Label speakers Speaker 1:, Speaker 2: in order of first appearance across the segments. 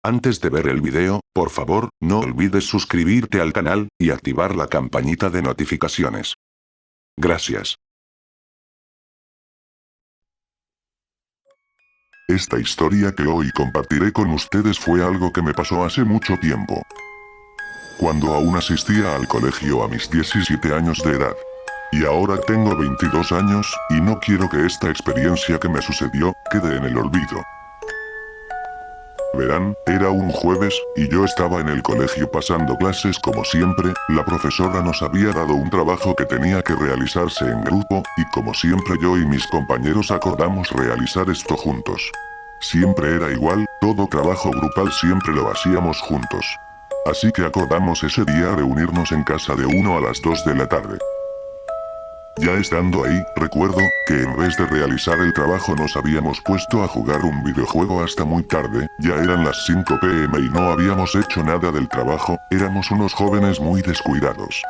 Speaker 1: Antes de ver el video, por favor, no olvides suscribirte al canal, y activar la campanita de notificaciones. Gracias.
Speaker 2: Esta historia que hoy compartiré con ustedes fue algo que me pasó hace mucho tiempo. Cuando aún asistía al colegio a mis 17 años de edad. Y ahora tengo 22 años, y no quiero que esta experiencia que me sucedió, quede en el olvido. Verán, era un jueves, y yo estaba en el colegio pasando clases como siempre. La profesora nos había dado un trabajo que tenía que realizarse en grupo, y como siempre yo y mis compañeros acordamos realizar esto juntos. Siempre era igual, todo trabajo grupal siempre lo hacíamos juntos. Así que acordamos ese día reunirnos en casa de uno a las 2 de la tarde. Ya estando ahí, recuerdo que en vez de realizar el trabajo nos habíamos puesto a jugar un videojuego hasta muy tarde. Ya eran las 5 p.m. y no habíamos hecho nada del trabajo, éramos unos jóvenes muy descuidados.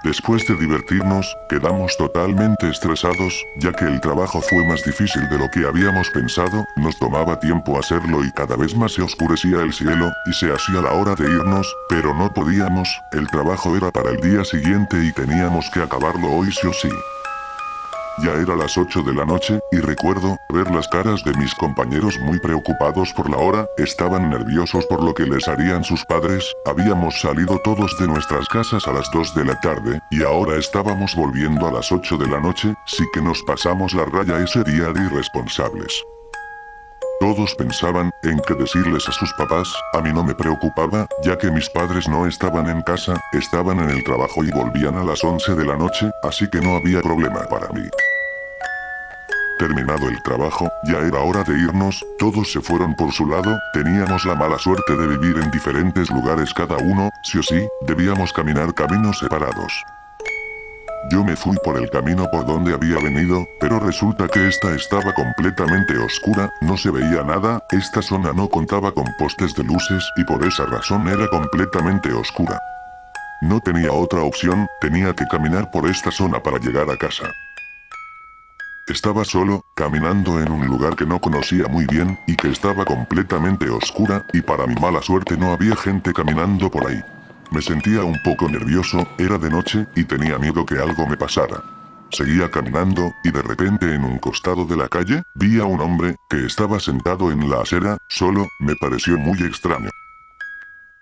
Speaker 2: Después de divertirnos, quedamos totalmente estresados, ya que el trabajo fue más difícil de lo que habíamos pensado, nos tomaba tiempo hacerlo y cada vez más se oscurecía el cielo, y se hacía la hora de irnos, pero no podíamos, el trabajo era para el día siguiente y teníamos que acabarlo hoy sí o sí. Ya era las 8 de la noche, y recuerdo ver las caras de mis compañeros muy preocupados por la hora, estaban nerviosos por lo que les harían sus padres. Habíamos salido todos de nuestras casas a las 2 de la tarde, y ahora estábamos volviendo a las 8 de la noche, sí que nos pasamos la raya ese día de irresponsables. Todos pensaban en qué decirles a sus papás, a mí no me preocupaba, ya que mis padres no estaban en casa, estaban en el trabajo y volvían a las 11 de la noche, así que no había problema para mí. Terminado el trabajo, ya era hora de irnos, todos se fueron por su lado, teníamos la mala suerte de vivir en diferentes lugares cada uno, sí o sí, debíamos caminar caminos separados. Yo me fui por el camino por donde había venido, pero resulta que esta estaba completamente oscura, no se veía nada, esta zona no contaba con postes de luces y por esa razón era completamente oscura. No tenía otra opción, tenía que caminar por esta zona para llegar a casa. Estaba solo, caminando en un lugar que no conocía muy bien, y que estaba completamente oscura, y para mi mala suerte no había gente caminando por ahí. Me sentía un poco nervioso, era de noche, y tenía miedo que algo me pasara. Seguía caminando, y de repente en un costado de la calle, vi a un hombre, que estaba sentado en la acera, solo, me pareció muy extraño.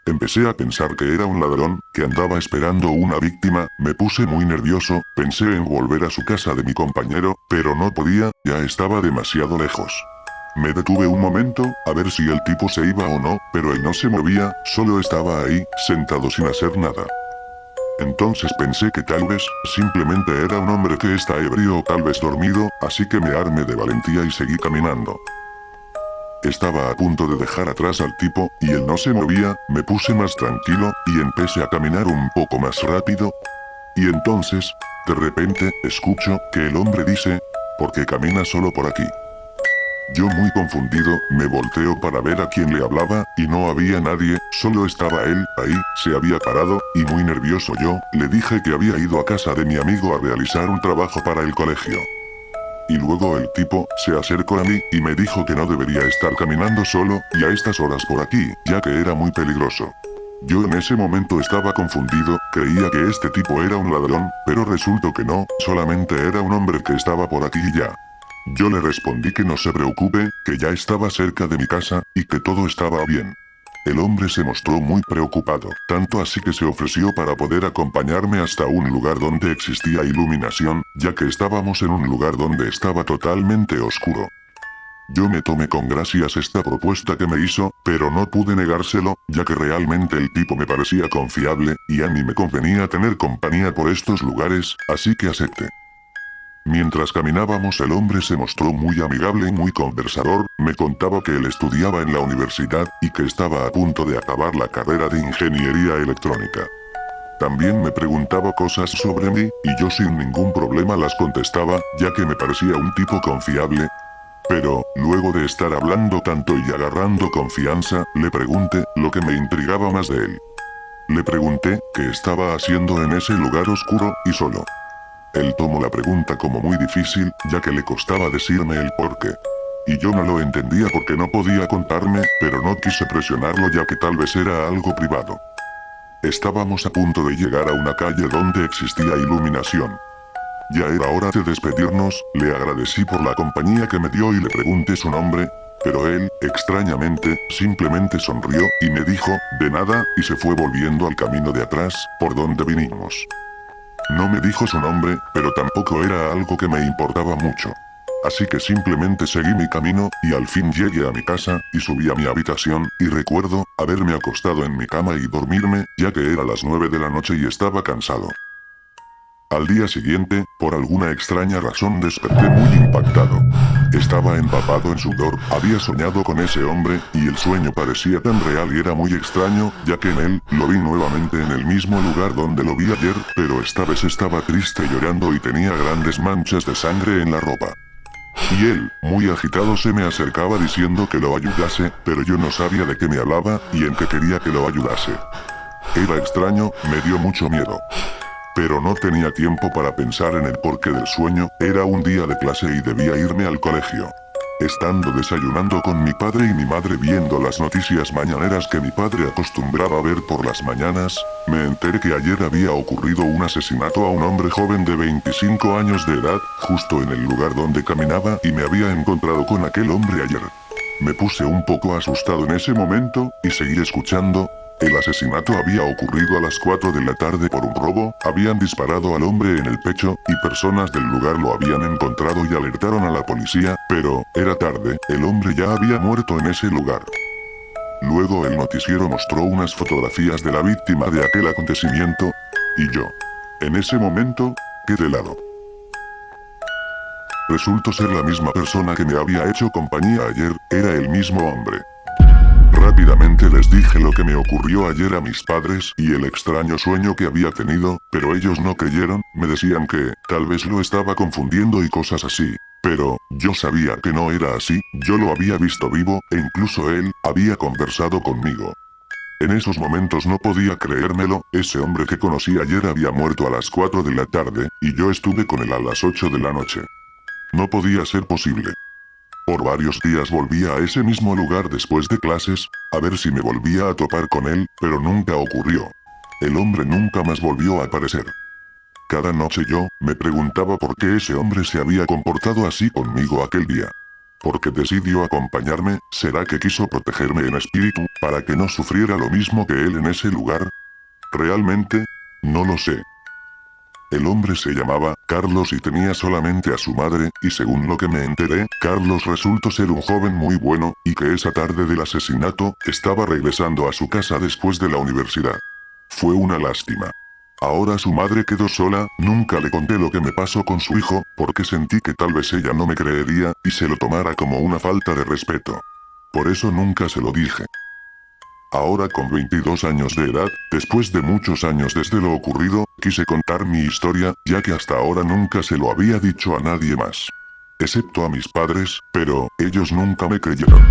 Speaker 2: Empecé a pensar que era un ladrón, que andaba esperando una víctima, me puse muy nervioso, pensé en volver a su casa de mi compañero, pero no podía, ya estaba demasiado lejos. Me detuve un momento, a ver si el tipo se iba o no, pero él no se movía, solo estaba ahí, sentado sin hacer nada. Entonces pensé que tal vez, simplemente era un hombre que está ebrio o tal vez dormido, así que me armé de valentía y seguí caminando. Estaba a punto de dejar atrás al tipo, y él no se movía, me puse más tranquilo, y empecé a caminar un poco más rápido. Y entonces, de repente, escucho que el hombre dice, ¿por qué camina solo por aquí? Yo muy confundido, me volteo para ver a quién le hablaba, y no había nadie, solo estaba él, ahí, se había parado, y muy nervioso yo, le dije que había ido a casa de mi amigo a realizar un trabajo para el colegio. Y luego el tipo, se acercó a mí, y me dijo que no debería estar caminando solo, y a estas horas por aquí, ya que era muy peligroso. Yo en ese momento estaba confundido, creía que este tipo era un ladrón, pero resultó que no, solamente era un hombre que estaba por aquí y ya. Yo le respondí que no se preocupe, que ya estaba cerca de mi casa, y que todo estaba bien. El hombre se mostró muy preocupado, tanto así que se ofreció para poder acompañarme hasta un lugar donde existía iluminación, ya que estábamos en un lugar donde estaba totalmente oscuro. Yo me tomé con gracias esta propuesta que me hizo, pero no pude negárselo, ya que realmente el tipo me parecía confiable, y a mí me convenía tener compañía por estos lugares, así que acepté. Mientras caminábamos el hombre se mostró muy amigable y muy conversador, me contaba que él estudiaba en la universidad, y que estaba a punto de acabar la carrera de ingeniería electrónica. También me preguntaba cosas sobre mí, y yo sin ningún problema las contestaba, ya que me parecía un tipo confiable. Pero, luego de estar hablando tanto y agarrando confianza, le pregunté lo que me intrigaba más de él. Le pregunté qué estaba haciendo en ese lugar oscuro y solo. Él tomó la pregunta como muy difícil, ya que le costaba decirme el porqué. y yo no lo entendía porque no podía contarme, pero no quise presionarlo ya que tal vez era algo privado. Estábamos a punto de llegar a una calle donde existía iluminación. Ya era hora de despedirnos, le agradecí por la compañía que me dio y le pregunté su nombre, pero él, extrañamente, simplemente sonrió y me dijo, de nada, y se fue volviendo al camino de atrás, por donde vinimos. No me dijo su nombre, pero tampoco era algo que me importaba mucho. Así que simplemente seguí mi camino, y al fin llegué a mi casa, y subí a mi habitación, y recuerdo, haberme acostado en mi cama y dormirme, ya que era las 9 de la noche y estaba cansado. Al día siguiente, por alguna extraña razón desperté muy impactado. Estaba empapado en sudor, había soñado con ese hombre, y el sueño parecía tan real y era muy extraño, ya que en él, lo vi nuevamente en el mismo lugar donde lo vi ayer, pero esta vez estaba triste llorando y tenía grandes manchas de sangre en la ropa. Y él, muy agitado se me acercaba diciendo que lo ayudase, pero yo no sabía de qué me hablaba, y en qué quería que lo ayudase. Era extraño, me dio mucho miedo. Pero no tenía tiempo para pensar en el porqué del sueño, era un día de clase y debía irme al colegio. Estando desayunando con mi padre y mi madre viendo las noticias mañaneras que mi padre acostumbraba ver por las mañanas, me enteré que ayer había ocurrido un asesinato a un hombre joven de 25 años de edad, justo en el lugar donde caminaba y me había encontrado con aquel hombre ayer. Me puse un poco asustado en ese momento, y seguí escuchando. El asesinato había ocurrido a las 4 de la tarde por un robo, habían disparado al hombre en el pecho, y personas del lugar lo habían encontrado y alertaron a la policía, pero, era tarde, el hombre ya había muerto en ese lugar. Luego el noticiero mostró unas fotografías de la víctima de aquel acontecimiento, y yo, en ese momento, quedé helado. Resultó ser la misma persona que me había hecho compañía ayer, era el mismo hombre. Rápidamente les dije lo que me ocurrió ayer a mis padres y el extraño sueño que había tenido, pero ellos no creyeron, me decían que, tal vez lo estaba confundiendo y cosas así. Pero, yo sabía que no era así, yo lo había visto vivo, e incluso él, había conversado conmigo. En esos momentos no podía creérmelo, ese hombre que conocí ayer había muerto a las 4 de la tarde, y yo estuve con él a las 8 de la noche. No podía ser posible. Por varios días volvía a ese mismo lugar después de clases, a ver si me volvía a topar con él, pero nunca ocurrió. El hombre nunca más volvió a aparecer. Cada noche yo, me preguntaba por qué ese hombre se había comportado así conmigo aquel día. ¿Por qué decidió acompañarme? ¿Será que quiso protegerme en espíritu, para que no sufriera lo mismo que él en ese lugar? Realmente, no lo sé. El hombre se llamaba Carlos y tenía solamente a su madre, y según lo que me enteré, Carlos resultó ser un joven muy bueno, y que esa tarde del asesinato, estaba regresando a su casa después de la universidad. Fue una lástima. Ahora su madre quedó sola, nunca le conté lo que me pasó con su hijo, porque sentí que tal vez ella no me creería, y se lo tomara como una falta de respeto. Por eso nunca se lo dije. Ahora con 22 años de edad, después de muchos años desde lo ocurrido, quise contar mi historia, ya que hasta ahora nunca se lo había dicho a nadie más. Excepto a mis padres, pero ellos nunca me creyeron.